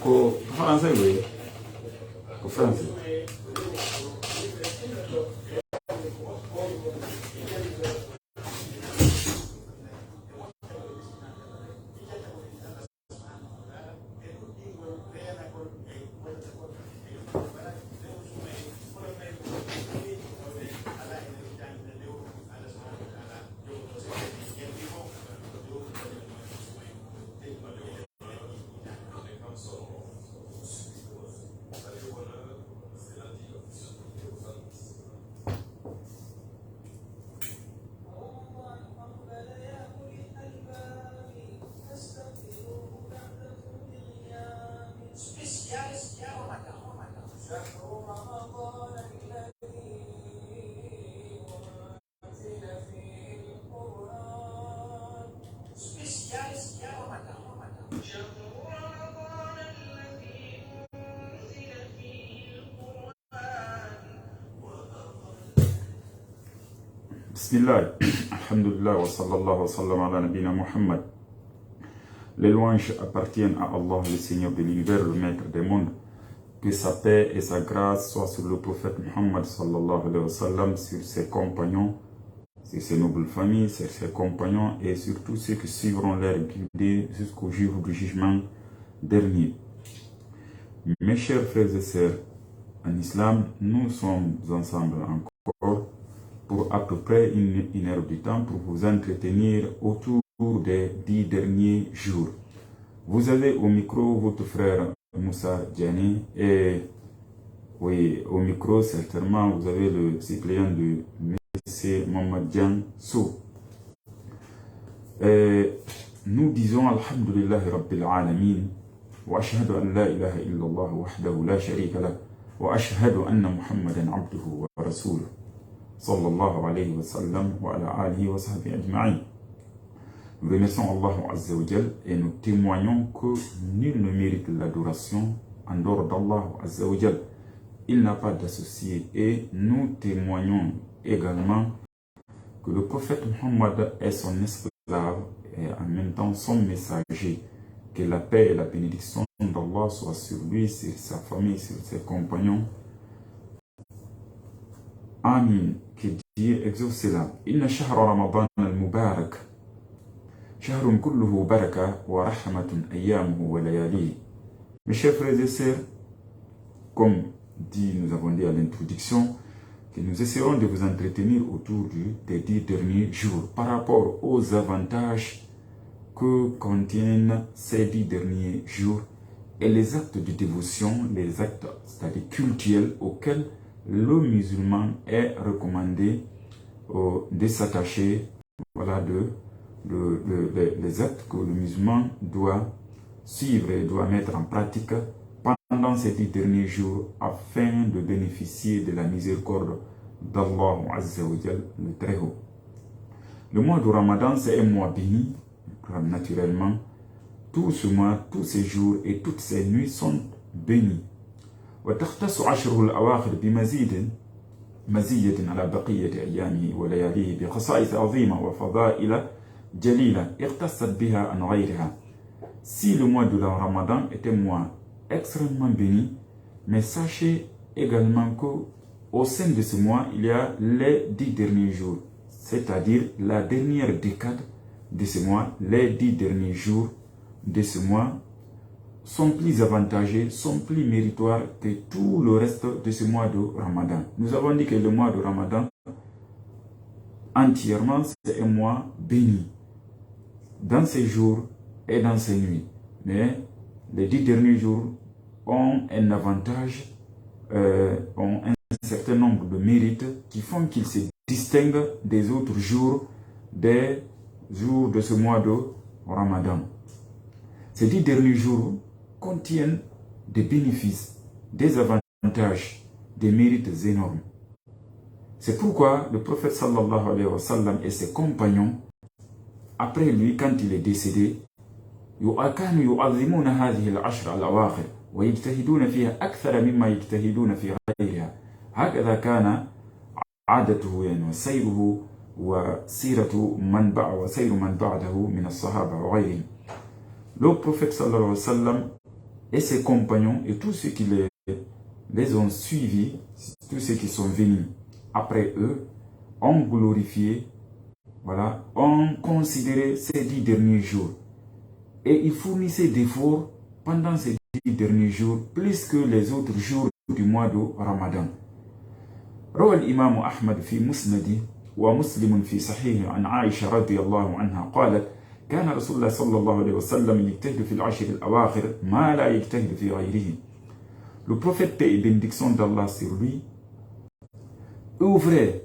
français, oui. Français. Bismillah, alhamdulillah wa sallallahu wa sallam ala nabina Muhammad. Les louanges appartiennent à Allah, le Seigneur de l'univers, le maître des mondes. Que sa paix et sa grâce soient sur le prophète Muhammad sallallahu alayhi wa sallam, sur ses compagnons, sur ses nobles familles, sur ses compagnons et sur tous ceux qui suivront leur guidée jusqu'au jour du jugement dernier. Mes chers frères et sœurs, en islam, nous sommes ensemble encore pour à peu près une heure de temps pour vous entretenir autour des 10 derniers jours. Vous avez au micro votre frère Moussa Diani et oui, au micro certainement vous avez le suppléant de M. Mohamed Dian Sou. Nous disons Alhamdulillah Rabbil Alamin wa ashhadu an la ilaha illallah wahdahu la sharika lah wa ashhadu anna Muhammadan abduhu wa rasuluh sallallahu alayhi wa sallam wa ala alihi wa sahbihi ajma'in. Nous remercions Allah Azza wa Jal et nous témoignons que nul ne mérite l'adoration en dehors d'Allah Azza wa Jal. Il n'a pas d'associé et nous témoignons également que le prophète Muhammad est son esclave et en même temps son messager. Que la paix et la bénédiction d'Allah soient sur lui, sur sa famille, sur ses compagnons. Amin. Que Dieu exauce cela. Inna shahra Ramadan al-Mubarak. Shahrun kulluhu baraka wa rahmatun ayyamuhu wa layalihi. Mes chers frères et sœurs, comme nous avons dit à l'introduction, que nous essaierons de vous entretenir autour des 10 derniers jours par rapport aux avantages que contiennent ces 10 derniers jours et les actes de dévotion, les actes, c'est-à-dire cultuels, auxquels le musulman est recommandé de s'attacher, voilà, les actes que le musulman doit suivre et doit mettre en pratique pendant ces 10 derniers jours afin de bénéficier de la miséricorde d'Allah Azza wa Jal, le Très-Haut. Le mois de Ramadan, c'est un mois béni, naturellement. Tout ce mois, tous ces jours et toutes ces nuits sont bénis. وتختص عشره الأواخر بمزيد مزية على بقية أيامه ولياليه بخصائص عظيمة وفضائل جليلة اختصت بها عن غيرها. Si le mois de la Ramadan est un mois extrêmement béni, mais sachez également qu'au sein de ce mois, il y a les 10 derniers jours, c'est-à-dire la dernière décade de ce mois, les 10 derniers jours de ce mois sont plus avantageux, sont plus méritoires que tout le reste de ce mois de Ramadan. Nous avons dit que le mois de Ramadan, entièrement, c'est un mois béni, dans ces jours et dans ces nuits. Mais les 10 derniers jours ont un avantage, ont un certain nombre de mérites qui font qu'ils se distinguent des autres jours, des jours de ce mois de Ramadan. Ces 10 derniers jours contiennent des bénéfices, des avantages, des mérites énormes. C'est pourquoi le prophète sallallahu alayhi wa sallam et ses compagnons, après lui, quand il est décédé, كانوا يعظمون هذه العشر الأواخر ويجتهدون فيها أكثر مما يجتهدون في غيرها. هكذا كان عادته يعني وسيره وسيرة وسير من بعده من الصحابة وغيرهم. Le prophète sallallahu alayhi wa sallam, et ses compagnons et tous ceux qui les ont suivis, tous ceux qui sont venus après eux, ont glorifié, voilà, ont considéré ces 10 derniers jours. Et ils fournissaient d'efforts pendant ces 10 derniers jours, plus que les autres jours du mois de Ramadan. روى الإمام أحمد في مسنده ومسلم في صحيحه عن عائشة رضي الله عنها قالت كان رسول الله صلى الله عليه وسلم يجتهد في العشر الأواخر ما لا يجتهد في غيره. Le prophète, paix et bénédiction d'Allah sur lui, œuvrait,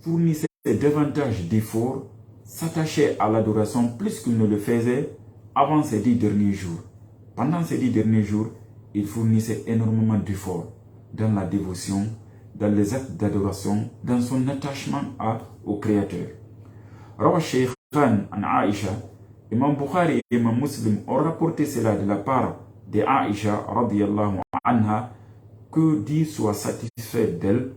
fournissait davantage d'efforts, s'attachait à l'adoration plus qu'il ne le faisait avant ces 10 derniers jours. Pendant ces 10 derniers jours, il fournissait énormément d'efforts dans la dévotion, dans les actes d'adoration, dans son attachement au Créateur. Rawa Shaykhan an Aïcha, Imam Bukhari et Imam Muslim ont rapporté cela de la part de Aïcha radiyallahu anha, que Dieu soit satisfait d'elle.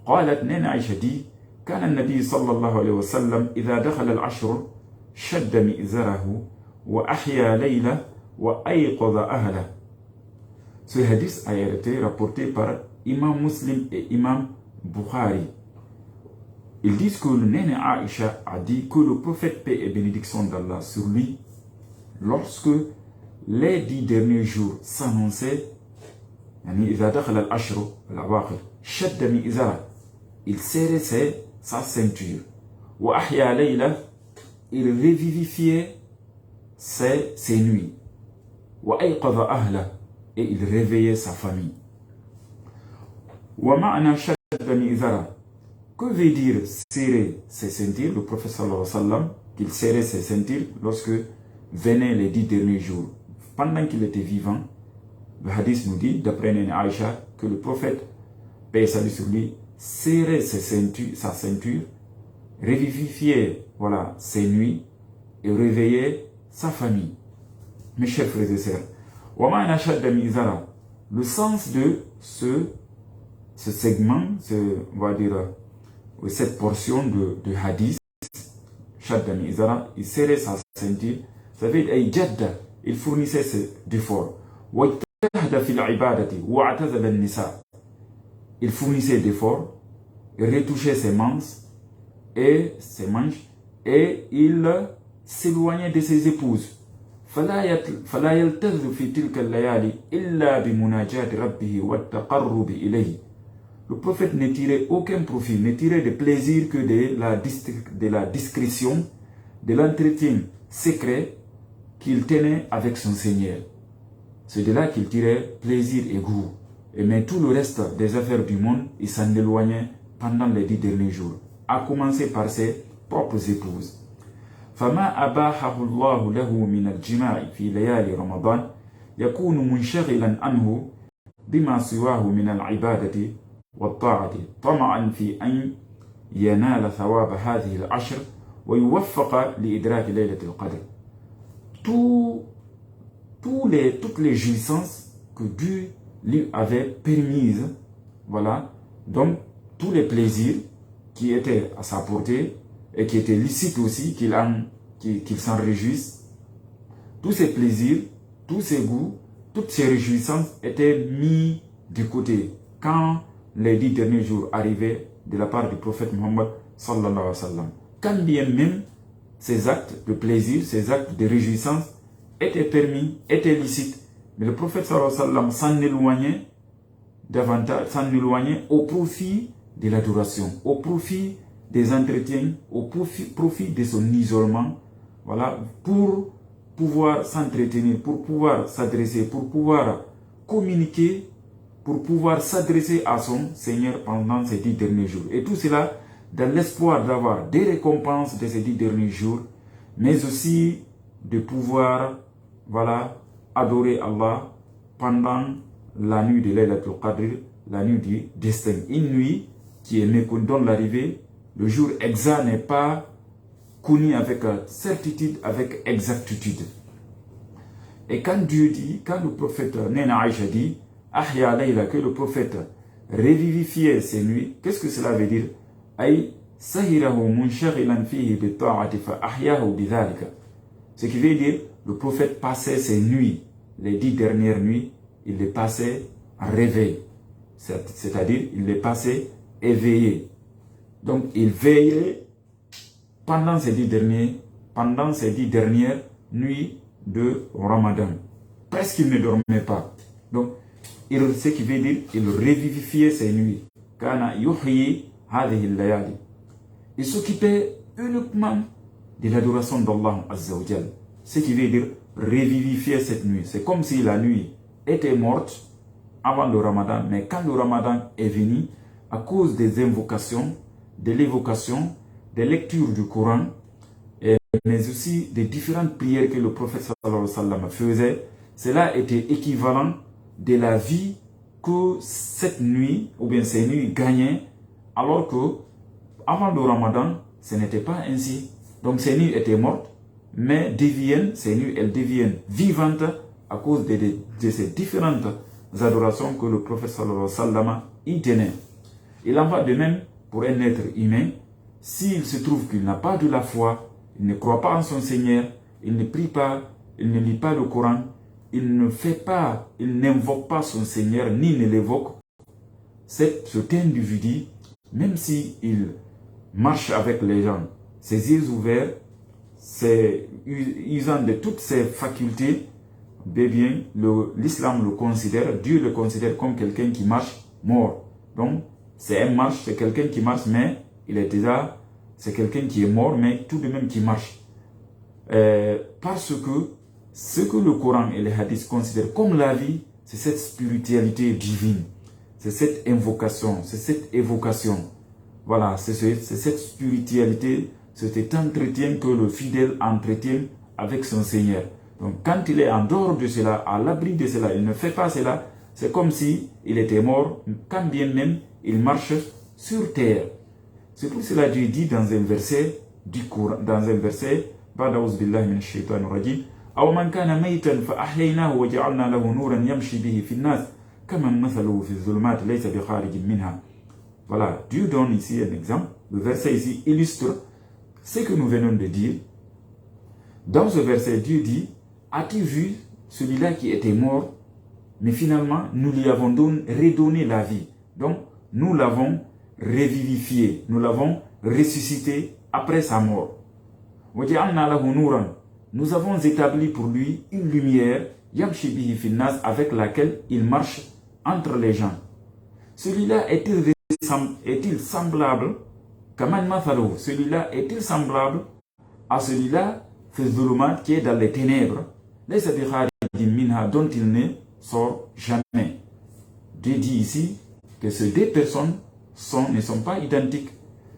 قالت نين عائشة دي كان النبي صلى الله عليه وسلم إذا دخل العشر شد مئزره وأحيا ليلة وأيقظ أهله. Ce hadith a été rapporté par Imam Muslim et Imam Bukhari. Ils disent que le Néné Aïcha a dit que le prophète, paix et bénédiction d'Allah sur lui, lorsque les 10 derniers jours s'annonçaient, il serrait sa ceinture. Il revivifiait ses nuits. Et il réveillait sa famille. Que veut dire serrer ses ceintures? Le prophète sallallahu alayhi wa sallam, qu'il serrait ses ceintures lorsque venaient les 10 derniers jours. Pendant qu'il était vivant, le hadith nous dit, d'après Néné Aïcha, que le prophète, paix et salut sur lui, serrait sa ceinture, revivifiait, voilà, ses nuits et réveillait sa famille. Mes chers frères et sœurs, le sens de ce segment, on va dire, cette portion de hadith, il serrait sa ceinture, ça veut dire il fournissait d'efforts. Il fournissait d'efforts, il retouchait ses manches et il s'éloignait de ses épouses. فلا يلتذ في تلك الليالي إلا بمناجاة ربه والتقرب إليه. Le prophète ne tirait aucun profit, ne tirait de plaisir que de la discrétion, de l'entretien secret qu'il tenait avec son Seigneur. C'est de là qu'il tirait plaisir et goût. Mais tout le reste des affaires du monde, il s'en éloignait pendant les 10 derniers jours, à commencer par ses propres épouses. فما أباحه الله له من الجماع في ليالي رمضان يكون منشغلا عنه بما سواه من العبادة والطاعة طمعا في أن ينال ثواب هذه العشر ويوفق لإدراك ليلة القدر. Toutes les jouissances que Dieu lui avait permises, voilà, donc tous les plaisirs qui étaient à sa portée et qui étaient licites aussi, qu'il s'en réjouisse, tous ces plaisirs, tous ces goûts, toutes ces réjouissances étaient mis de côté quand les 10 derniers jours arrivaient de la part du prophète Muhammad sallallahu alayhi wa sallam. Quand bien même ces actes de plaisir, ces actes de réjouissance étaient permis, étaient licites, mais le prophète sallallahu alayhi wa sallam s'en éloignait davantage, s'en éloignait au profit de l'adoration, au profit des entretiens, au profit de son isolement, voilà, pour pouvoir s'entretenir, pour pouvoir s'adresser, pour pouvoir communiquer, pour pouvoir s'adresser à son Seigneur pendant ces 10 derniers jours. Et tout cela dans l'espoir d'avoir des récompenses de ces 10 derniers jours, mais aussi de pouvoir, voilà, adorer Allah pendant la nuit de Laylatul Qadr, la nuit du destin. Une nuit qui est méconnue, dont l'arrivée, le jour exact n'est pas connu avec certitude, avec exactitude. Et quand Dieu dit, quand le prophète Néna Aïcha dit, Ahya Layla, que le prophète revivifiait ses nuits, qu'est-ce que cela veut dire? Aïe, Sahirahu munshaghilan fihi bi ta'ati fa ahyahu bidhalika. Ce qui veut dire, le prophète passait ses nuits, les 10 dernières nuits, il les passait en réveil. C'est-à-dire, il les passait éveillés. Donc, il veillait pendant ces 10 dernières nuits de Ramadan. Presque il ne dormait pas. Donc, ce qui veut dire, il revivifiait ces nuits. Kana yuhyi hadhihi al-layali. Il s'occupait uniquement de l'adoration d'Allah Azza wa Jal. Ce qui veut dire revivifier cette nuit. C'est comme si la nuit était morte avant le Ramadan, mais quand le Ramadan est venu, à cause des invocations, de l'évocation, des lectures du Coran, mais aussi des différentes prières que le prophète sallallahu alayhi wa sallam faisait, cela était équivalent de la vie que cette nuit, ou bien ces nuits gagnaient, alors que avant le Ramadan, ce n'était pas ainsi. Donc ces nuits étaient mortes, mais ces nuits, elles deviennent vivantes à cause de ces différentes adorations que le prophète sallallahu alayhi wa sallam y tenait. Il en va de même pour un être humain. S'il se trouve qu'il n'a pas de la foi, il ne croit pas en son Seigneur, il ne prie pas, il ne lit pas le Coran, il n'invoque pas son Seigneur, ni ne l'évoque, cet individu, même s'il marche avec les gens, ses yeux ouverts, usant de toutes ses facultés, bien, l'islam le considère, Dieu le considère comme quelqu'un qui marche mort. Donc, c'est quelqu'un qui marche, mais c'est quelqu'un qui est mort, mais tout de même qui marche. Parce que ce que le Coran et les hadiths considèrent comme la vie, c'est cette spiritualité divine, c'est cette invocation, c'est cette évocation. Voilà, c'est cette spiritualité, c'est cet entretien que le fidèle entretient avec son Seigneur. Donc quand il est en dehors de cela, à l'abri de cela, il ne fait pas cela, c'est comme si il était mort, quand bien même il marche sur terre. C'est pour cela que Dieu dit dans un verset du Coran, بعد أعوذ بالله من الشيطان الرجيم أو من كان ميتا فأحييناه وجعلنا له نورا يمشي به في الناس كمن مثله في الظلمات ليس بخارج منها. Voilà, Dieu donne ici un exemple. Le verset ici illustre ce que nous venons de dire. Dans ce verset, Dieu dit: as-tu vu celui-là qui était mort, mais finalement nous lui avons redonné la vie. Donc nous l'avons revivifié, nous l'avons ressuscité après sa mort. Nous avons établi pour lui une lumière avec laquelle il marche entre les gens. Celui-là est-il semblable? Celui-là est-il semblable à celui-là qui est dans les ténèbres, dont il ne sort jamais? Dieu dit ici que ces deux personnes ne sont pas identiques.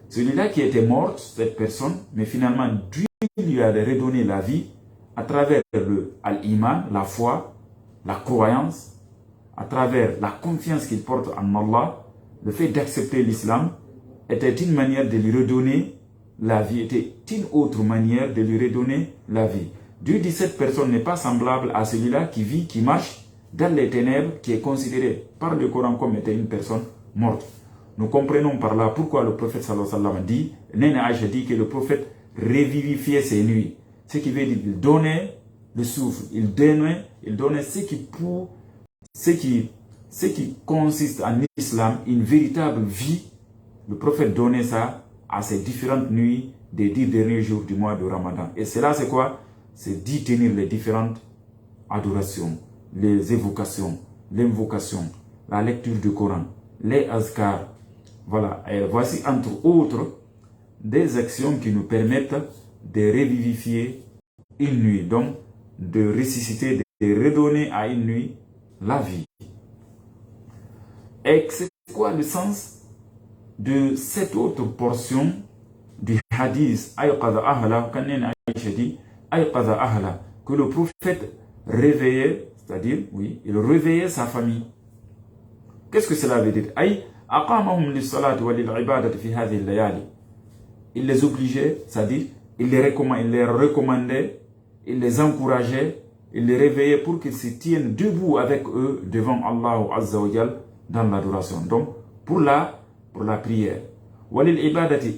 Celui-là qui était mort, cette personne, mais finalement Dieu lui a redonné la vie à travers l'iman, la foi, la croyance, à travers la confiance qu'il porte en Allah. Le fait d'accepter l'islam était une manière de lui redonner la vie, était une autre manière de lui redonner la vie. Dieu dit: cette personne n'est pas semblable à celui-là qui vit, qui marche dans les ténèbres, qui est considéré par le Coran comme étant une personne morte. Nous comprenons par là pourquoi le prophète sallallahu alayhi wa sallam dit, Nena Aïcha dit que le prophète revivifiait ses nuits. Ce qui veut dire qu'il donnait le souffle, il donnait ce qui consiste en islam, une véritable vie. Le prophète donnait ça à ces différentes nuits des 10 derniers jours du mois de Ramadan. Et cela c'est quoi? C'est d'y tenir les différentes adorations, les évocations, l'invocation, la lecture du Coran, les azkars. Voilà, et voici entre autres des actions qui nous permettent de revivifier une nuit, donc de ressusciter, de redonner à une nuit la vie. Et c'est quoi le sens de cette autre portion du hadith que le prophète réveillait, c'est-à-dire, oui, il réveillait sa famille. Qu'est-ce que cela veut dire? Il les obligeait, c'est-à-dire, il les recommandait, il les encourageait, il les réveillait pour qu'ils se tiennent debout avec eux devant Allah Azza wa Jal dans l'adoration. Donc, pour la prière.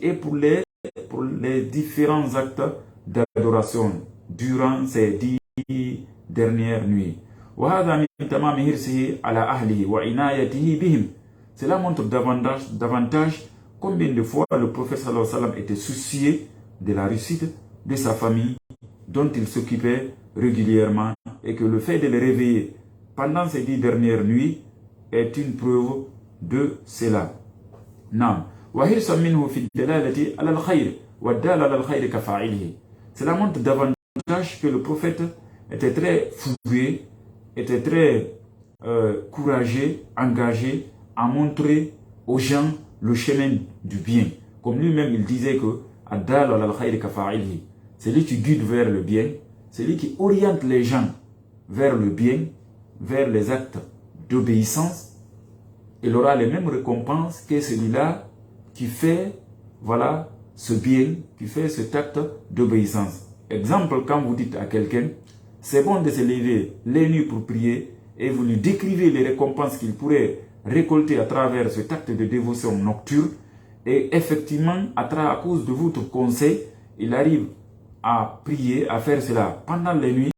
Et pour les différents actes d'adoration durant ces 10 dernières nuits. وهذا من تمام حرصه على أهله وعنايته بهم. Cela montre davantage combien de fois le prophète sallallahu alayhi wa sallam était soucieux de la réussite de sa famille dont il s'occupait régulièrement, et que le fait de les réveiller pendant ces 10 dernières nuits est une preuve de cela. Naam. وحرصا منه في الدلالة على الخير والدال على الخير كفاعله. Cela montre davantage que le prophète était très fougueux, était très courageux, engagé à montrer aux gens le chemin du bien. Comme lui-même il disait que Ad-dal ala al-khayr kafa'ilihi, c'est lui qui guide vers le bien, c'est lui qui oriente les gens vers le bien, vers les actes d'obéissance. Il aura les mêmes récompenses que celui-là qui fait, voilà, ce bien, qui fait cet acte d'obéissance. Exemple, quand vous dites à quelqu'un, c'est bon de se lever les nuits pour prier, et vous lui décrivez les récompenses qu'il pourrait récolter à travers cet acte de dévotion nocturne, et effectivement, à cause de votre conseil, il arrive à prier, à faire cela pendant les nuits.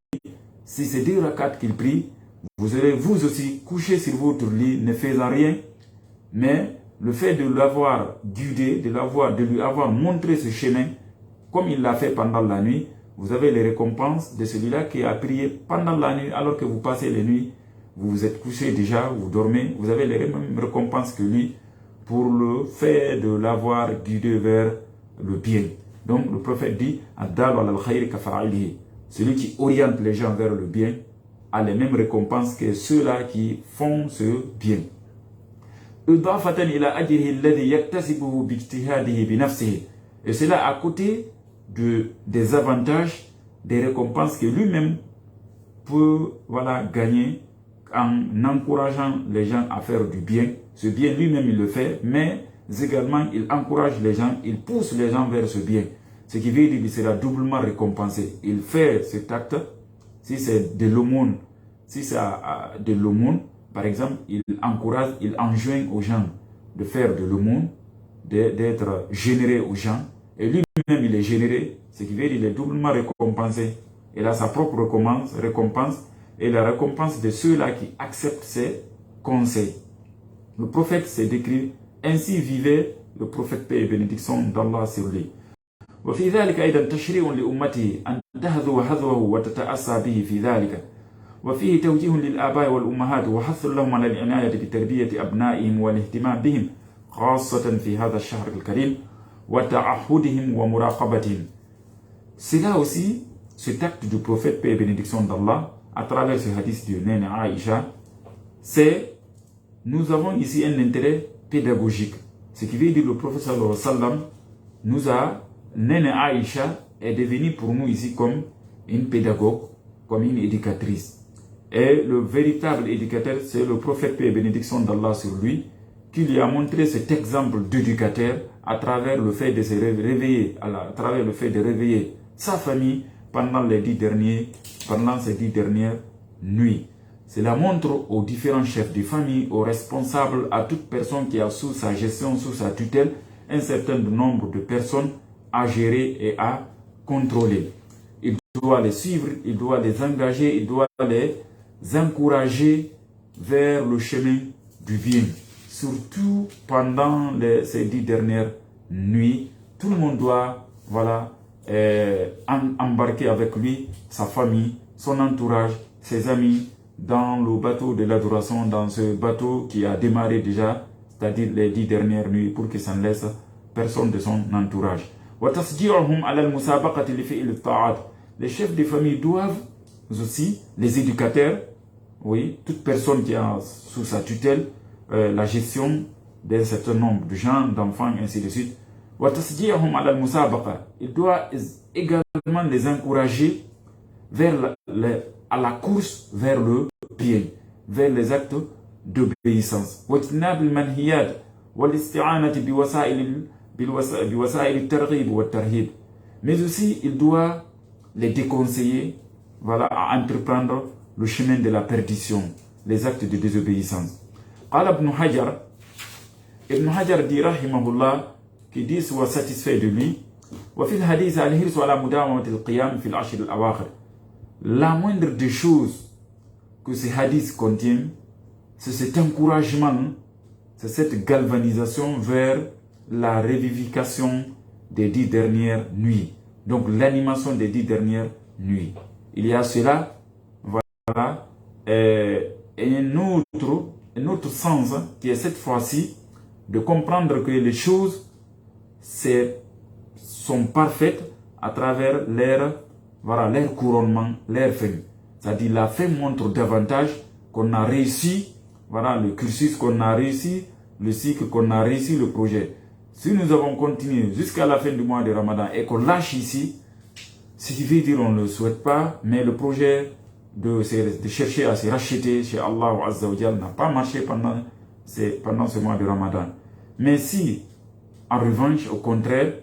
Si c'est 2 rakats qu'il prie, vous allez vous aussi coucher sur votre lit, ne faisant rien, mais le fait de l'avoir guidé, de lui avoir montré ce chemin, comme il l'a fait pendant la nuit, vous avez les récompenses de celui-là qui a prié pendant la nuit, alors que vous passez les nuits, vous vous êtes couché déjà, vous dormez, vous avez les mêmes récompenses que lui pour le fait de l'avoir guidé vers le bien. Donc le prophète dit, celui qui oriente les gens vers le bien a les mêmes récompenses que ceux-là qui font ce bien. Et cela à côté des avantages, des récompenses que lui-même peut, voilà, gagner en encourageant les gens à faire du bien. Ce bien lui-même il le fait, mais également il encourage les gens, il pousse les gens vers ce bien. Ce qui veut dire qu'il sera doublement récompensé. Il fait cet acte, si c'est de l'aumône, par exemple, il encourage, il enjoint aux gens de faire de l'aumône, d'être généreux aux gens, et lui-même il est généreux, ce qui veut dire qu'il est doublement récompensé. Il a sa propre récompense et la récompense de ceux-là qui acceptent ses conseils. Le prophète s'est décrit, ainsi vivait le prophète, paix et bénédiction d'Allah sur lui. وفي ذلك أيضا تشريع لأمته أن تهذو هذوه وتتأسى به في ذلك، وفيه توجيه للآباء والأمهات وحث لهم على العناية بتربية أبنائهم والاهتمام بهم خاصة في هذا الشهر الكريم وتعهدهم ومراقبتهم. C'est là aussi cet acte du prophète, paix et bénédiction d'Allah, à travers ce hadith de Nene Aïcha, c'est, nous avons ici un intérêt pédagogique. Ce qui veut dire le prophète sallallahu alayhi wa sallam nous a, Nene Aïcha est devenue pour nous ici comme une pédagogue, comme une éducatrice. Et le véritable éducateur, c'est le prophète, paix et bénédiction d'Allah sur lui, qui lui a montré cet exemple d'éducateur à travers le fait de se réveiller, à travers le fait de réveiller sa famille pendant ces 10 dernières nuits. Cela montre aux différents chefs de famille, aux responsables, à toute personne qui a sous sa gestion, sous sa tutelle, un certain nombre de personnes à gérer et à contrôler. Il doit les suivre, il doit les engager, il doit les encourager vers le chemin du bien. Surtout pendant ces 10 dernières nuits, tout le monde doit, voilà, embarquer avec lui sa famille, son entourage, ses amis dans le bateau de l'adoration, dans ce bateau qui a démarré déjà, c'est-à-dire les 10 dernières nuits, pour que ça ne laisse personne de son entourage. Les chefs de famille doivent aussi, les éducateurs, oui, toute personne qui a sous sa tutelle la gestion d'un certain nombre de gens, d'enfants, ainsi de suite. Il doit également les encourager à la course vers le bien, vers les actes d'obéissance. Mais aussi, il doit les déconseiller, voilà, à entreprendre le chemin de la perdition, les actes de désobéissance. Ibn Hajar dit, rahimahullah, qui dit soit satisfait de lui, la moindre des choses que ces hadiths contiennent, c'est cet encouragement, c'est cette galvanisation vers la revivification des 10 dernières nuits. Donc l'animation des 10 dernières nuits. Il y a cela, voilà, et un autre sens qui est cette fois-ci de comprendre que les choses sont parfaites à travers leur couronnement, leur fin. C'est-à-dire la fin montre davantage qu'on a réussi, voilà, le cursus qu'on a réussi, le cycle qu'on a réussi, le projet. Si nous avons continué jusqu'à la fin du mois de Ramadan et qu'on lâche ici, ce qui veut dire on ne le souhaite pas, mais le projet de chercher à se racheter chez Allah Azza wa Jal n'a pas marché pendant ce mois de Ramadan. Mais si, en revanche, au contraire,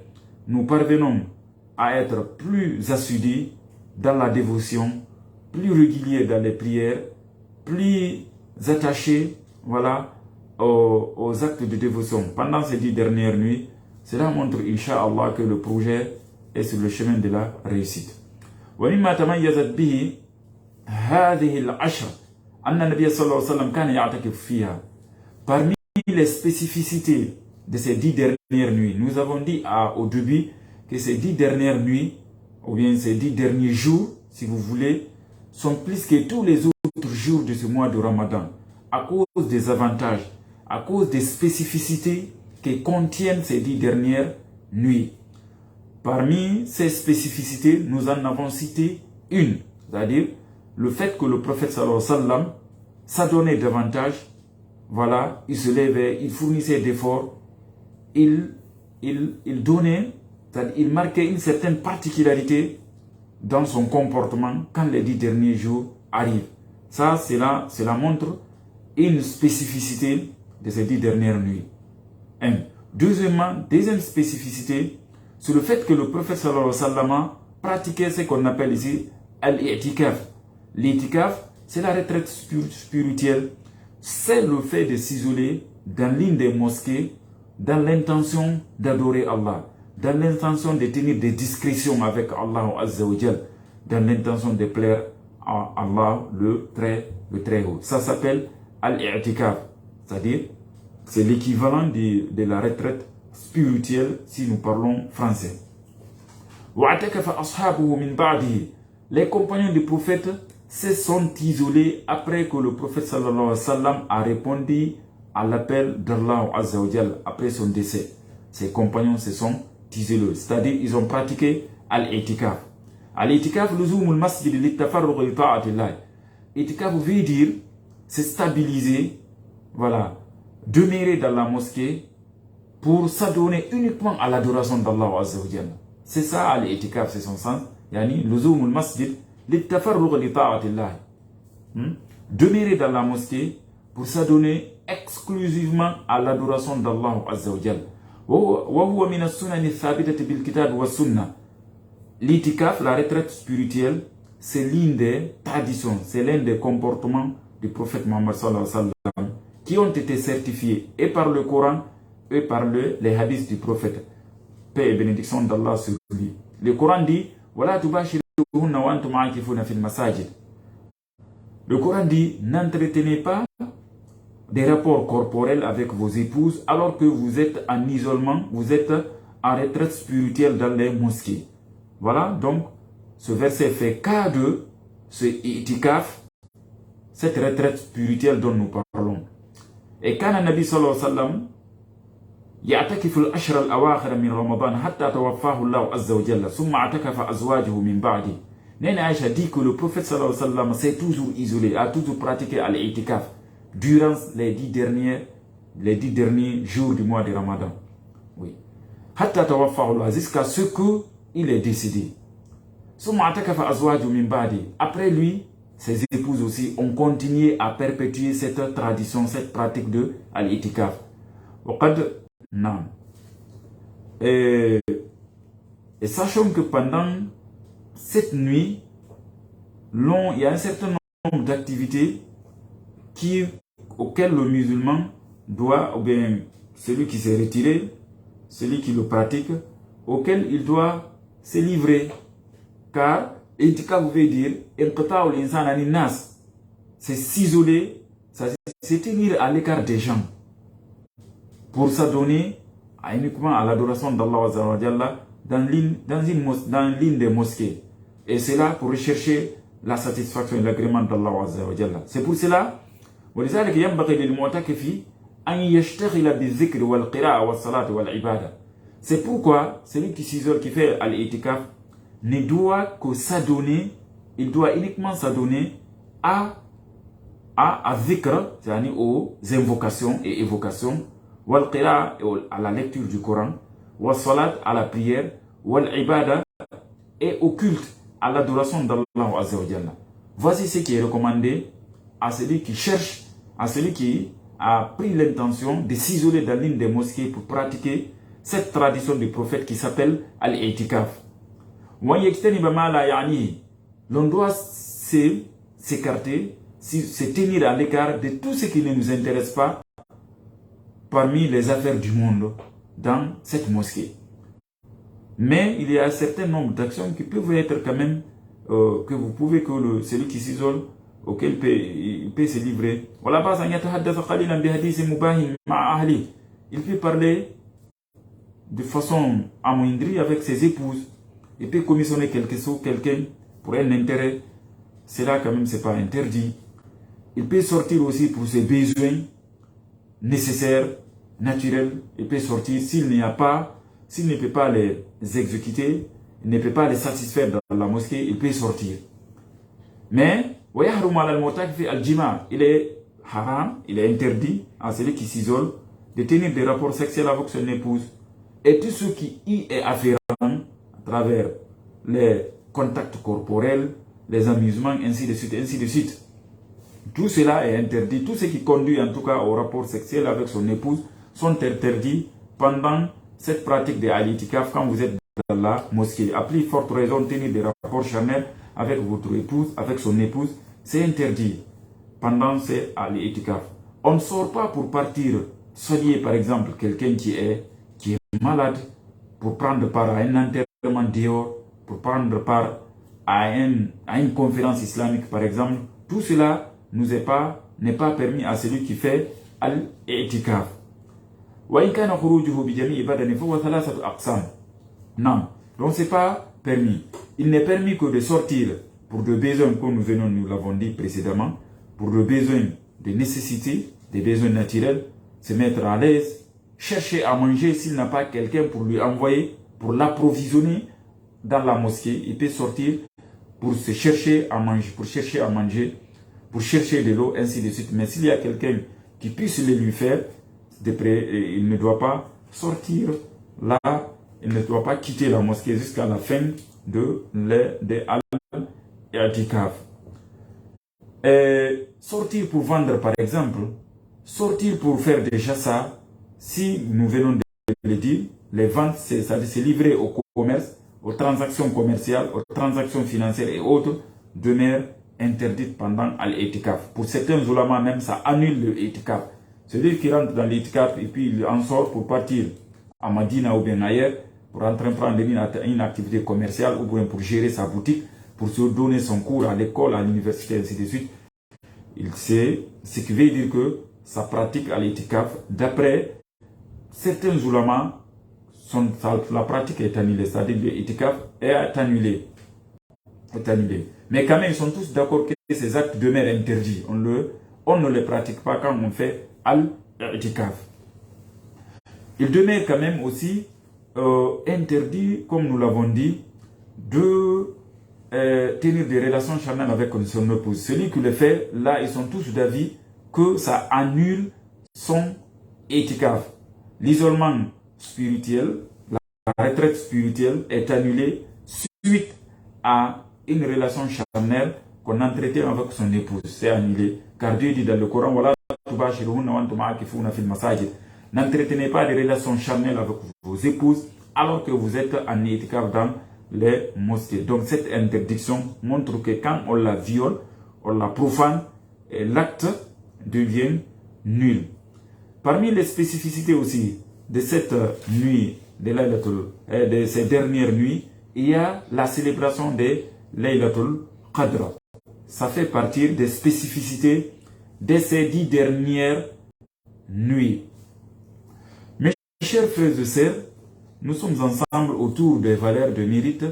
nous parvenons à être plus assidus dans la dévotion, plus réguliers dans les prières, plus attachés, voilà, aux actes de dévotion pendant ces 10 dernières nuits, cela montre, Inch'Allah, que le projet est sur le chemin de la réussite. ومما تميزت به هذه العشر أن النبي صلى الله عليه وسلم كان يعتكف فيها. Parmi les spécificités de ces 10 dernières nuits, nous avons dit au début que ces 10 dernières nuits, ou bien ces 10 derniers jours, si vous voulez, sont plus que tous les autres jours de ce mois de Ramadan, à cause des avantages, à cause des spécificités que contiennent ces 10 dernières nuits. Parmi ces spécificités, nous en avons cité une, c'est-à-dire le fait que le prophète sallallahu alayhi wa sallam s'adonnait davantage, voilà, il se levait, il fournissait d'efforts, il donnait, c'est-à-dire il marquait une certaine particularité dans son comportement quand les 10 derniers jours arrivent. Ça, cela montre une spécificité de ces 10 dernières nuits. Deuxième spécificité, c'est le fait que le prophète sallallahu alayhi wa sallam pratiquait ce qu'on appelle ici al-i'tikaf. L'itikaf, c'est la retraite spirituelle. C'est le fait de s'isoler dans l'une des mosquées, dans l'intention d'adorer Allah, dans l'intention de tenir des discrétions avec Allah Azza wa Jal, dans l'intention de plaire à Allah le très haut. Ça s'appelle al-i'tikaf, c'est-à-dire c'est l'équivalent de la retraite spirituelle si nous parlons français. Les compagnons du prophète se sont isolés après que le prophète sallallahu alayhi wa sallam a répondu à l'appel d'Allah Azza wa Jal après son décès. Ses compagnons se sont isolés, c'est-à-dire ils ont pratiqué al-i'tikaf. Al-i'tikaf, luzumul masjid littafarruq li ta'atillah. I'tikaf veut dire se stabiliser, voilà, demeurer dans la mosquée pour s'adonner uniquement à l'adoration d'Allah Azza wa Jal. C'est ça al-i'tikaf, c'est son sens. Yani luzumul masjid littafarruq li ta'atillah. Demeurer dans la mosquée pour s'adonner exclusivement à l'adoration d'Allah Azza wa Jal. وهو من السنن الثابتة بالكتاب والسنة. L'itikaf, la retraite spirituelle, c'est l'une des traditions, c'est l'un des comportements du prophète Muhammad sallallahu alayhi wa sallam qui ont été certifiés et par le Coran et par les hadiths du prophète. Paix et bénédiction d'Allah sur lui. Le Coran dit وَلَا تُبَاشِرُوهُنَّ وَأَنْتُمْ عَاكِفُونَ فِي الْمَسَاجِدِ. Le Coran dit n'entretenez pas des rapports corporels avec vos épouses alors que vous êtes en isolement, vous êtes en retraite spirituelle dans les mosquées. Voilà, donc ce verset fait cas de ce itikaf, cette retraite spirituelle dont nous parlons. Et quand le Nabi sallallahu alayhi wa sallam يعتكف الأشهر الأواخر من رمضان حتى توفاه الله عز وجل ثم اعتكف أزواجه من بعده. Nena Aïcha dit que le prophète sallallahu alayhi wa sallam s'est toujours isolé, a toujours pratiqué al-i'tikaf durant les 10 derniers jours du mois de Ramadan. Oui. Hatta tawaffahu Allah, jusqu'à ce qu'il est décédé. Summa atakafa azwaju min ba'di. Après lui, ses épouses aussi ont continué à perpétuer cette tradition, cette pratique de al-i'tikaf. Et sachons que pendant cette nuit, il y a un certain nombre d'activités auxquelles le musulman doit, ou bien celui qui s'est retiré, celui qui le pratique, auquel il doit se livrer. Car, itikaf veut dire, c'est s'isoler, c'est tenir à l'écart des gens pour s'adonner uniquement à l'adoration d'Allah dans l'une des mosquées. Et c'est là pour rechercher la satisfaction et l'agrément d'Allah. C'est pour cela, ولذلك ينبغي للمعتكف أن يشتغل بالذكر والقراءة والصلاة والعبادة. C'est pourquoi celui qui s'isole, qui fait al-i'tikaf, ne doit que s'adonner, il doit uniquement s'adonner à dhikr, c'est-à-dire aux invocations et évocations, wal qira'a, à la lecture du Coran, wal salat, à la prière, wal ibada, et au culte, à l'adoration d'Allah Azza wa Jalla. Voici ce qui est recommandé à celui qui cherche, à celui qui a pris l'intention de s'isoler dans l'une des mosquées pour pratiquer cette tradition du prophète qui s'appelle al-i'tikaf. L'on doit s'écarter, se tenir à l'écart de tout ce qui ne nous intéresse pas parmi les affaires du monde dans cette mosquée. Mais il y a un certain nombre d'actions qui peuvent être quand même, que vous pouvez, que celui qui s'isole, auquel il peut se livrer. Il peut parler de façon amoindrie avec ses épouses. Il peut commissionner quelqu'un pour un intérêt. Cela quand même, c'est pas interdit. Il peut sortir aussi pour ses besoins nécessaires, naturels. Il peut sortir s'il ne peut pas les exécuter, il ne peut pas les satisfaire dans la mosquée, il peut sortir. Mais, il est haram, il est interdit à celui qui s'isole de tenir des rapports sexuels avec son épouse. Et tout ce qui y est afférent à travers les contacts corporels, les amusements, ainsi de suite, ainsi de suite. Tout cela est interdit. Tout ce qui conduit en tout cas au rapport sexuel avec son épouse sont interdits pendant cette pratique de al-i'tikaf quand vous êtes dans la mosquée. À plus forte raison, tenir des rapports charnels avec votre épouse, avec son épouse, c'est interdit pendant ces al-i'tikaf. On ne sort pas pour partir soigner par exemple quelqu'un qui est malade, pour prendre part à un enterrement dehors, pour prendre part à une conférence islamique par exemple. Tout cela n'est pas permis à celui qui fait al-i'tikaf. Non, donc c'est pas permis. Il n'est permis que de sortir pour des besoins, comme nous l'avons dit précédemment, pour des besoins de nécessité, des besoins naturels, se mettre à l'aise, chercher à manger s'il n'a pas quelqu'un pour lui envoyer, pour l'approvisionner dans la mosquée. Il peut sortir pour chercher à manger, pour chercher de l'eau, ainsi de suite. Mais s'il y a quelqu'un qui puisse le lui faire, il ne doit pas sortir là, il ne doit pas quitter la mosquée jusqu'à la fin de al-i'tikaf. Sortir pour vendre par exemple, sortir pour faire des chassas, si nous venons de le dire, les ventes, c'est se livrer au commerce, aux transactions commerciales, aux transactions financières et autres, demeurent interdites pendant al-i'tikaf. Pour certains ulama même, ça annule le i'tikaf. Celui qui rentre dans l''itikaf et puis il en sort pour partir à Madina ou bien ailleurs, pour entreprendre une activité commerciale ou bien pour gérer sa boutique, pour se donner son cours à l'école, à l'université, ainsi de suite. Il sait ce qui veut dire que sa pratique à l'itikaf, d'après certains ulama, la pratique est annulée, c'est-à-dire l'itikaf est annulé. Mais quand même, ils sont tous d'accord que ces actes demeurent interdits. On ne les pratique pas quand on fait al-i'tikaf. Il demeure quand même aussi interdit, comme nous l'avons dit, de tenir des relations charnelles avec son épouse. Celui qui le fait, là, ils sont tous d'avis que ça annule son i'tikaf. L'isolement spirituel, la retraite spirituelle est annulée suite à une relation charnelle qu'on entretient avec son épouse. C'est annulé. Car Dieu dit dans le Coran, voilà, n'entretenez pas des relations charnelles avec vos épouses alors que vous êtes en i'tikaf dans les mosquées. Donc cette interdiction montre que quand on la viole, on la profane, l'acte devient nul. Parmi les spécificités aussi de cette nuit, de ces dernières nuits, il y a la célébration de Laylatul Qadr. ça fait partie des spécificités de ces 10 dernières nuits. Mes chers frères et sœurs, nous sommes ensemble autour des valeurs de mérite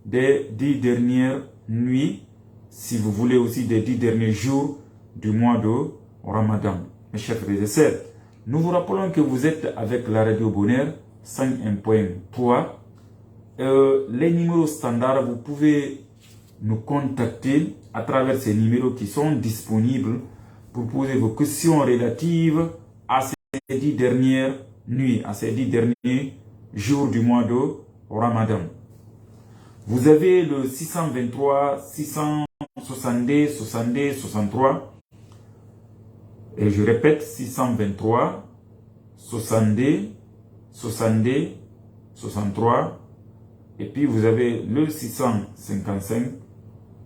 des 10 dernières nuits, si vous voulez aussi des 10 derniers jours du mois de Ramadan. Mes chers frères et sœurs, nous vous rappelons que vous êtes avec la Radio Bonheur 101.3. Les numéros standards, vous pouvez nous contacter à travers ces numéros qui sont disponibles pour poser vos questions relatives à ces 10 dernières nuits, à ces 10 derniers jours du mois de Ramadan. Vous avez le 623, 662, 62, 63. Et je répète, 623, 62, 62, 63. Et puis vous avez le 655,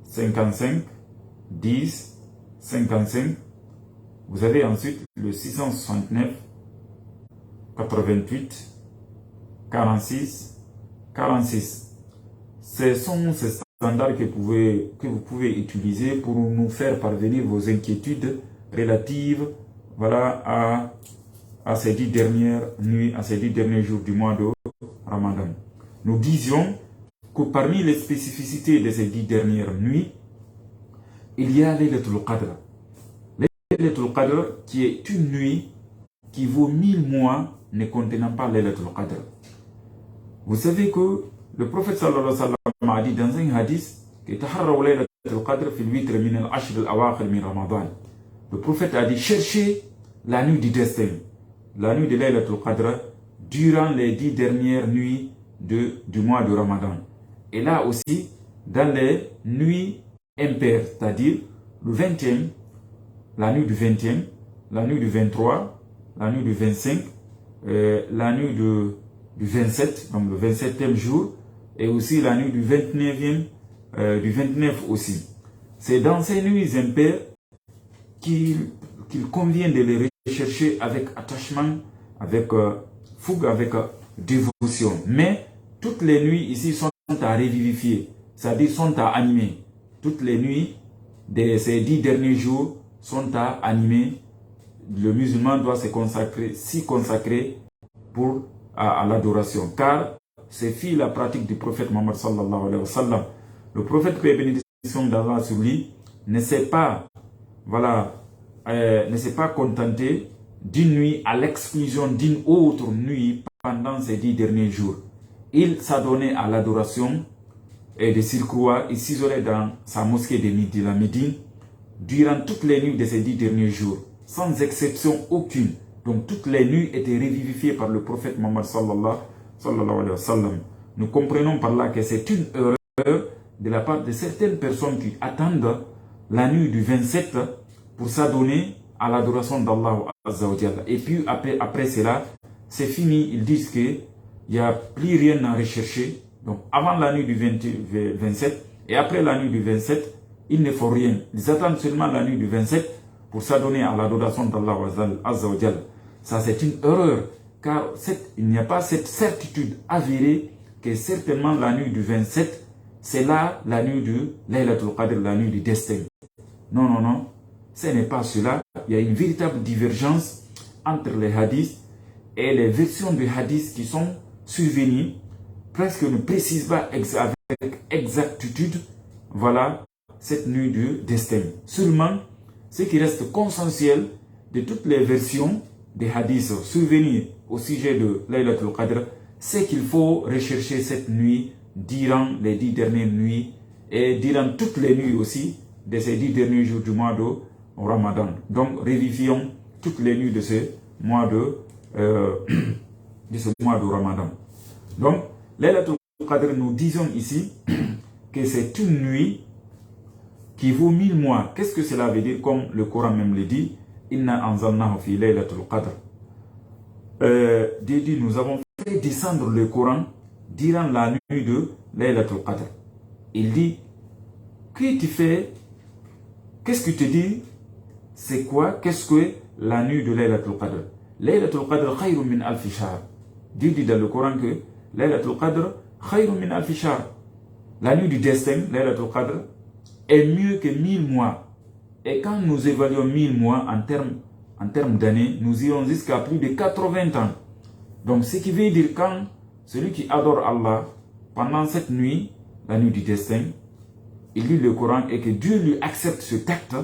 55, 10, 55. Vous avez ensuite le 669, 88, 46, 46. Ce sont ces standards que vous pouvez utiliser pour nous faire parvenir vos inquiétudes relatives, voilà, à ces 10 dernières nuits, à ces 10 derniers jours du mois de Ramadan. Nous disions que parmi les spécificités de ces 10 dernières nuits, il y a Laylatul Qadr. Laylatul Qadr qui est une nuit qui vaut 1000 mois ne contenant pas Laylatul Qadr. Vous savez que le prophète sallallahu alayhi wa sallam a dit dans un hadith que taharraw Laylatul Qadr fil witr min al-ashr al-awakhir min Ramadan. Le prophète a dit cherchez la nuit du destin, la nuit de Laylatul Qadr durant les 10 dernières nuits du mois de Ramadan. Et là aussi, dans les nuits impaires, c'est-à-dire le 20e, la nuit du 20e, la nuit du 23, la nuit du 25, la nuit du 27, donc le 27e jour, et aussi la nuit du 29e, du 29 aussi. C'est dans ces nuits impaires qu'il convient de les rechercher avec attachement, avec fougue, avec dévotion. Mais toutes les nuits ici sont à revivifier, c'est-à-dire sont à animer. Toutes les nuits de ces 10 derniers jours sont à animer. Le musulman doit s'y consacrer à l'adoration. Car c'est fille la pratique du prophète Mohammed sallallahu alayhi wa sallam. Le prophète, que bénédiction d'Allah sur lui, ne s'est pas contenté d'une nuit à l'exclusion d'une autre nuit pendant ces 10 derniers jours. Il s'adonnait à l'adoration et de surcroît, il s'isolait dans sa mosquée de la Médine durant toutes les nuits de ces 10 derniers jours, sans exception aucune. Donc toutes les nuits étaient revivifiées par le prophète Mohammed sallallahu alayhi wa sallam. Nous comprenons par là que c'est une erreur de la part de certaines personnes qui attendent la nuit du 27 pour s'adonner à l'adoration d'Allah Azza wa Jalla. Et puis après cela, c'est fini. Ils disent qu'il n'y a plus rien à rechercher. Donc avant la nuit du 27 et après la nuit du 27, il ne faut rien. Ils attendent seulement la nuit du 27 pour s'adonner à l'adoration d'Allah Azza wa Jalla. Ça c'est une erreur, car il n'y a pas cette certitude avérée que certainement la nuit du 27, c'est là la nuit de Laylatul Qadr, la nuit du destin. Non, non, non, ce n'est pas cela. Il y a une véritable divergence entre les hadiths et les versions de hadiths qui sont survenues, presque ne précisent pas avec exactitude, voilà, cette nuit du destin. Seulement, ce qui reste consensuel de toutes les versions des hadiths survenus au sujet de Laylatul Qadr, c'est qu'il faut rechercher cette nuit durant les 10 dernières nuits et durant toutes les nuits aussi de ces 10 derniers jours du mois de Ramadan. Donc, revivions toutes les nuits de ce mois de Ramadan. Donc, Laylatul Qadr, nous disons ici que c'est une nuit qui vaut 1000 mois. Qu'est-ce que cela veut dire? Comme le Coran même le dit, Inna anzalnahu fi Laylatul Qadr. Dit, nous avons fait descendre le Coran durant la nuit de Laylatul Qadr. Il dit, que tu fais? Qu'est-ce que tu dis? C'est quoi? Qu'est-ce que la nuit de Laylatul Qadr? Laylatul Qadr khayrun min alfi shahr. Dieu dit dans le Coran que Laylatul Qadr khayrun min alfi shahr. La nuit du destin, Laylatul Qadr, est mieux que 1000 mois. Et quand nous évaluons 1000 mois en termes d'années, nous irons jusqu'à plus de 80 ans. Donc, ce qui veut dire quand celui qui adore Allah, pendant cette nuit, la nuit du destin, il lit le Coran et que Dieu lui accepte ce acte,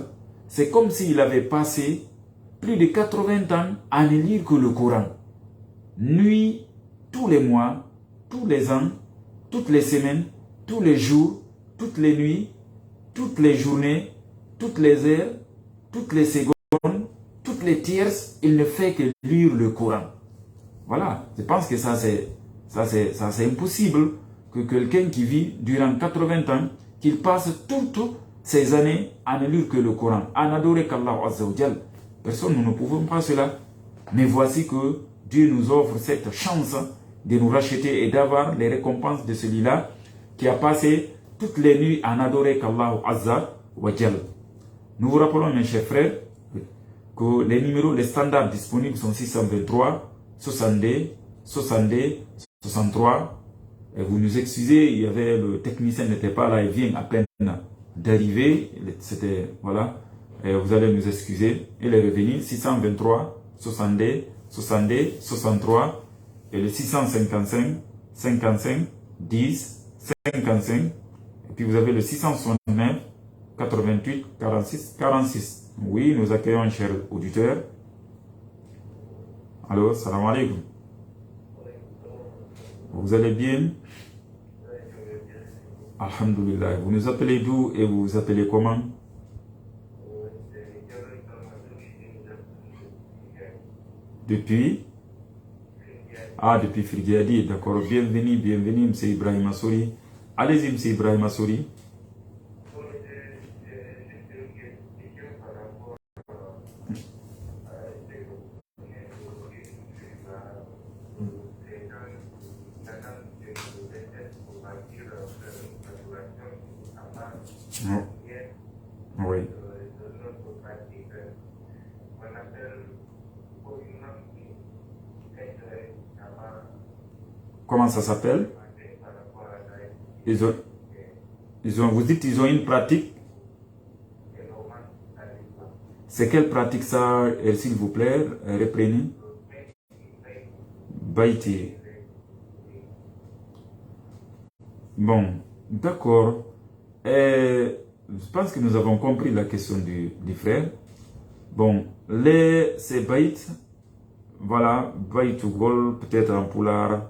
c'est comme s'il avait passé plus de 80 ans à ne lire que le Coran. Nuit, tous les mois, tous les ans, toutes les semaines, tous les jours, toutes les nuits, toutes les journées, toutes les heures, toutes les secondes, toutes les tierces, il ne fait que lire le Coran. Voilà, je pense que ça c'est impossible que quelqu'un qui vit durant 80 ans, qu'il passe toutes ces années à ne lire que le Coran, à n'adorer qu'Allah Azza wa Jal. Personne, nous ne pouvons pas cela. Mais voici que Dieu nous offre cette chance de nous racheter et d'avoir les récompenses de celui-là qui a passé toutes les nuits à n'adorer qu'Allah Azza wa Jal. Nous vous rappelons, mes chers frères, que les numéros, les standards disponibles sont 623, 62, 62, 63. Et vous nous excusez, le technicien n'était pas là, il vient à peine d'arriver. C'était, voilà. Et vous allez nous excuser. Il est revenu 623, 62, 62, 63. Et le 655, 55, 10, 55. Et puis vous avez le 669, 88, 46, 46. Oui, nous accueillons un cher auditeur. Allô, salam alaikum. Vous allez bien? Alhamdulillah. Vous nous appelez d'où et vous vous appelez comment? Depuis? Ah, depuis Firgiadi, d'accord. Bienvenue, bienvenue, M. Ibrahim Assouri. Allez-y, M. Ibrahim Assouri. Oui. Comment ça s'appelle? Vous dites qu'ils ont une pratique. C'est quelle pratique ça, s'il vous plaît? Reprenez. Baïti. Bon, d'accord. Je pense que nous avons compris la question du frère. Bon, ces baïts, voilà, baït ou gol, peut-être en poulard,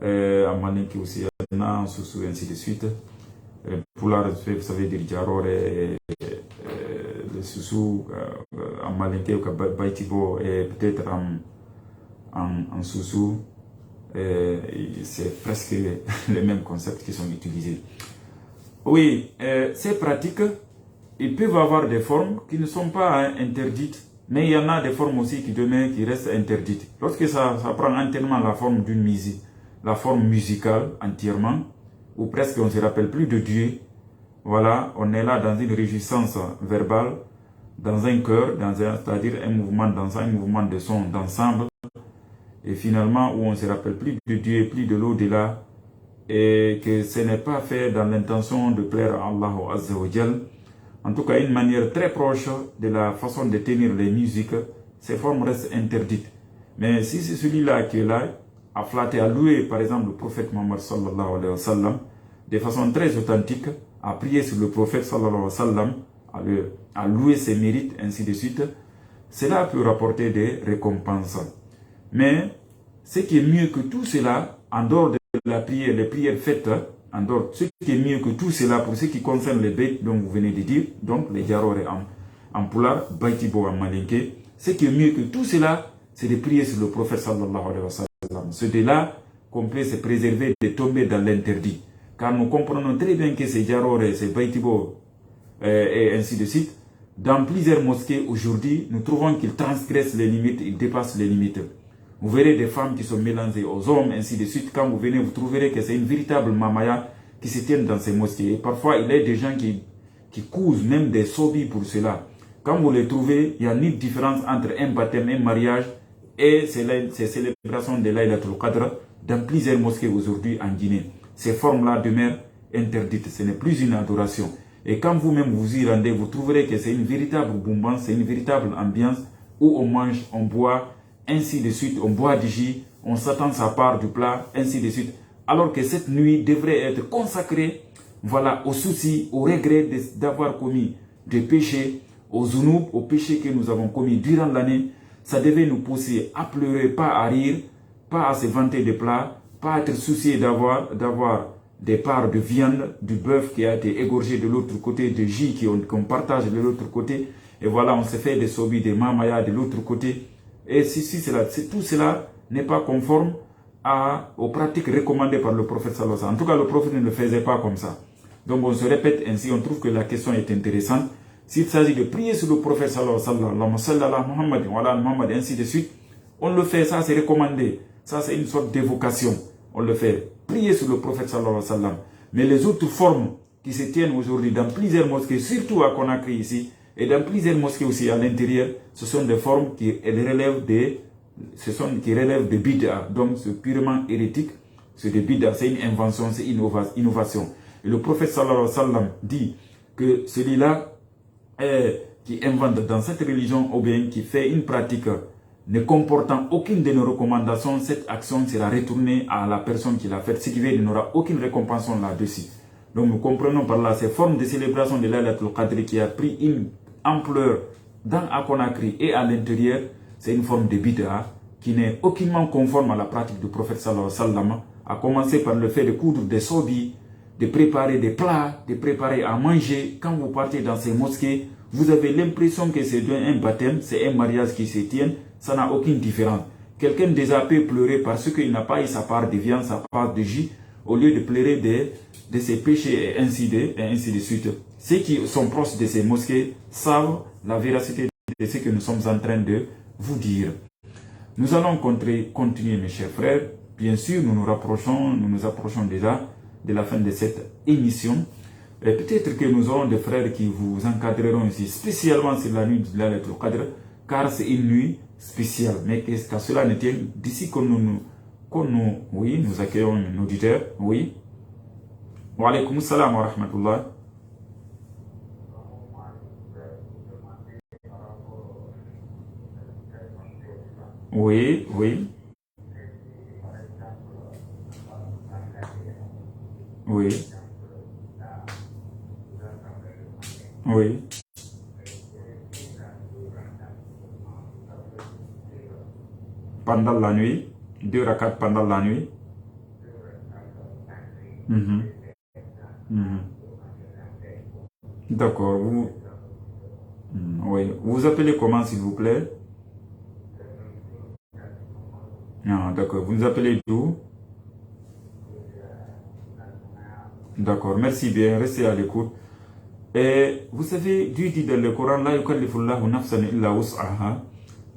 en malinki aussi, en soussou, ainsi de suite. Poulard, vous savez, dire jaror et le soussou, en malinki ou baïtibo, et peut-être en soussou. C'est presque les mêmes concepts qui sont utilisés. Oui, ces pratiques, ils peuvent avoir des formes qui ne sont pas interdites, mais il y en a des formes aussi qui restent interdites. Lorsque ça prend entièrement la forme d'une musique, la forme musicale entièrement, ou presque on ne se rappelle plus de Dieu, voilà, on est là dans une réjouissance verbale, dans un chœur, c'est-à-dire un mouvement dansant, un mouvement de son d'ensemble, et finalement où on ne se rappelle plus de Dieu, plus de l'au-delà, et que ce n'est pas fait dans l'intention de plaire à Allah Azza wa Jal. En tout cas, une manière très proche de la façon de tenir les musiques, ces formes restent interdites. Mais si c'est celui-là qui est là, à flatter, à louer par exemple le prophète Muhammad sallallahu alayhi wa sallam, de façon très authentique, à prier sur le prophète sallallahu alayhi wa sallam, à louer ses mérites, ainsi de suite, cela peut rapporter des récompenses. Mais ce qui est mieux que tout cela, en dehors de la prière, les prières faites, en dehors, ce qui est mieux que tout cela pour ce qui concerne les bêtes dont vous venez de dire, donc les jarore en poulard, baitibo en malinké, ce qui est mieux que tout cela, c'est de prier sur le prophète sallallahu alayhi wa sallam. C'est de là qu'on peut se préserver de tomber dans l'interdit. Car nous comprenons très bien que ces jarore, ces baitibo et ainsi de suite, dans plusieurs mosquées aujourd'hui, nous trouvons qu'ils transgressent les limites, ils dépassent les limites. Vous verrez des femmes qui sont mélangées aux hommes, ainsi de suite. Quand vous venez, vous trouverez que c'est une véritable mamaya qui se tient dans ces mosquées. Et parfois, il y a des gens qui cousent même des sobis pour cela. Quand vous les trouvez, il n'y a ni différence entre un baptême, un mariage et ces célébrations de Laylatul Qadr dans plusieurs mosquées aujourd'hui en Guinée. Ces formes-là demeurent interdites. Ce n'est plus une adoration. Et quand vous-même vous y rendez, vous trouverez que c'est une véritable boumban, c'est une véritable ambiance où on mange, on boit, ainsi de suite, on boit du jus, on s'attend sa part du plat, ainsi de suite. Alors que cette nuit devrait être consacrée, voilà, aux soucis, aux regrets d'avoir commis des péchés, aux zounoub, aux péchés que nous avons commis durant l'année. Ça devait nous pousser à pleurer, pas à rire, pas à se vanter des plats, pas à être soucié d'avoir des parts de viande, du bœuf qui a été égorgé de l'autre côté, de jus qu'on partage de l'autre côté. Et voilà, on se fait des sobis, des mamaya de l'autre côté. Et tout cela n'est pas conforme aux pratiques recommandées par le prophète sallallahu alayhi wa sallam. En tout cas, le prophète ne le faisait pas comme ça. Donc on se répète ainsi, on trouve que la question est intéressante. S'il s'agit de prier sur le prophète sallallahu alayhi wa sallam, ainsi de suite, on le fait, ça c'est recommandé. Ça c'est une sorte d'évocation. On le fait, prier sur le prophète sallallahu alayhi wa sallam. Mais les autres formes qui se tiennent aujourd'hui dans plusieurs mosquées, surtout à Conakry ici, et dans plusieurs mosquées aussi à l'intérieur, ce sont des formes qui relèvent des bid'a. Donc c'est purement hérétique, c'est des bid'a, c'est une invention, c'est une innovation. Et le prophète sallallahu alayhi wa sallam dit que celui-là qui invente dans cette religion ou bien qui fait une pratique ne comportant aucune de nos recommandations, cette action sera retournée à la personne qui l'a faite, ce qui veut dire qu'il n'aura aucune récompense là-dessus. Donc nous comprenons par là ces formes de célébration de Laylatul Qadr qui a pris une ampleur dans Conakry et à l'intérieur, c'est une forme de bid'a qui n'est aucunement conforme à la pratique du prophète sallallahu alayhi wa sallam, à commencer par le fait de coudre des sobis, de préparer des plats, de préparer à manger. Quand vous partez dans ces mosquées, vous avez l'impression que c'est un baptême, c'est un mariage qui se tient, ça n'a aucune différence. Quelqu'un déjà peut pleurer parce qu'il n'a pas eu sa part de viande, sa part de jus, au lieu de pleurer de ses péchés et ainsi de suite. Ceux qui sont proches de ces mosquées savent la véracité de ce que nous sommes en train de vous dire. Nous allons continuer, mes chers frères. Bien sûr, nous nous approchons déjà de la fin de cette émission. Peut-être que nous aurons des frères qui vous encadreront ici, spécialement sur la nuit de Laylatul Qadr, car c'est une nuit spéciale. Mais qu'à cela ne tienne, d'ici que nous accueillons un auditeur, oui. Wa alaykoum salam wa rahmatullah. Oui, oui. Oui. Oui. Pendant la nuit, 2 rakats pendant la nuit. Mhm. Mhm. D'accord. Oui. Vous appelez comment, s'il vous plaît? Ah, d'accord. Vous nous appelez d'où? D'accord. Merci bien. Restez à l'écoute. Et vous savez, Dieu dit dans le Coran, la yukallifullahu nafsan illa wus'aha.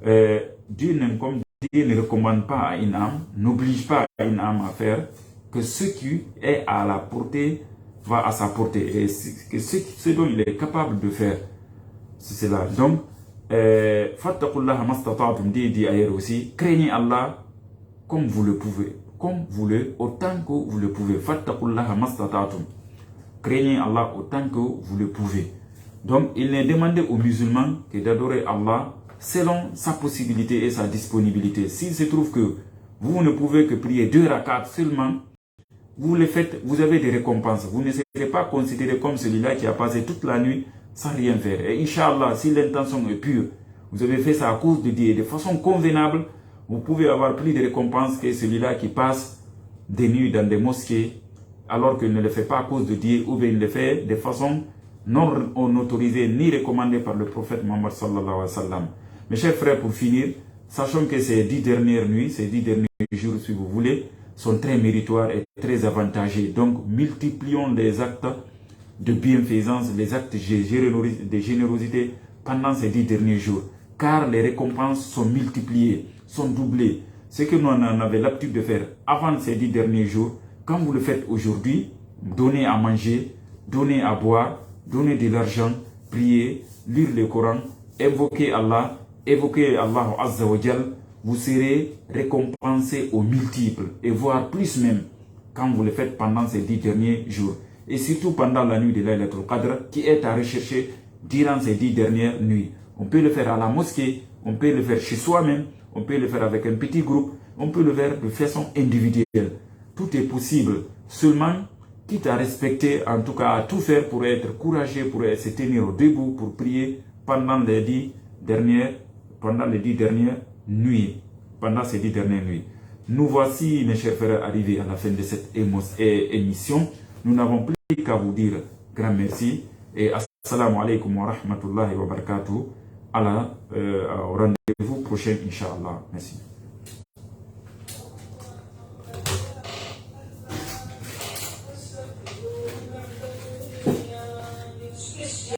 Comme Dieu ne recommande pas à une âme, n'oblige pas à une âme à faire que ce qui est à la portée va à sa portée. Et que ce dont il est capable de faire, c'est cela. Donc, fattaqullaha mastata'tum, dit ailleurs aussi, craignez Allah comme vous le pouvez, autant que vous le pouvez. Fattaqullaha mastata'tum. Craignez Allah autant que vous le pouvez. Donc, il n'est demandé aux musulmans que d'adorer Allah selon sa possibilité et sa disponibilité. S'il se trouve que vous ne pouvez que prier 2 rakats seulement, vous le faites, vous avez des récompenses. Vous ne serez pas considéré comme celui-là qui a passé toute la nuit sans rien faire. Et Inch'Allah, si l'intention est pure, vous avez fait ça à cause de Dieu de façon convenable, vous pouvez avoir plus de récompenses que celui-là qui passe des nuits dans des mosquées alors qu'il ne le fait pas à cause de Dieu, ou bien il le fait de façon non autorisée ni recommandée par le prophète Muhammad sallallahu alayhi wa sallam. Mes chers frères, pour finir, sachons que ces 10 dernières nuits, ces 10 derniers jours, si vous voulez, sont très méritoires et très avantagés. Donc, multiplions les actes de bienfaisance, les actes de générosité pendant ces 10 derniers jours. Car les récompenses sont multipliées, sont doublées. Ce que nous en avons l'habitude de faire avant ces 10 derniers jours, quand vous le faites aujourd'hui, donnez à manger, donnez à boire, donnez de l'argent, priez, lire le Coran, évoquez Allah Azza wa Jal, vous serez récompensé au multiple et voire plus même quand vous le faites pendant ces 10 derniers jours. et surtout pendant la nuit de Laylatul Qadr, qui est à rechercher durant ces 10 dernières nuits. On peut le faire à la mosquée, on peut le faire chez soi-même, on peut le faire avec un petit groupe, on peut le faire de façon individuelle. Tout est possible, seulement quitte à respecter, en tout cas à tout faire pour être courageux, pour se tenir debout, pour prier pendant les 10 dernières nuits. Pendant ces 10 dernières nuits. Nous voici, mes chers frères, arrivés à la fin de cette émission. Nous n'avons plus qu'à vous dire grand merci et assalamu alaikum wa rahmatullahi wa barakatuh. Au rendez-vous prochain, Inch'Allah. Merci.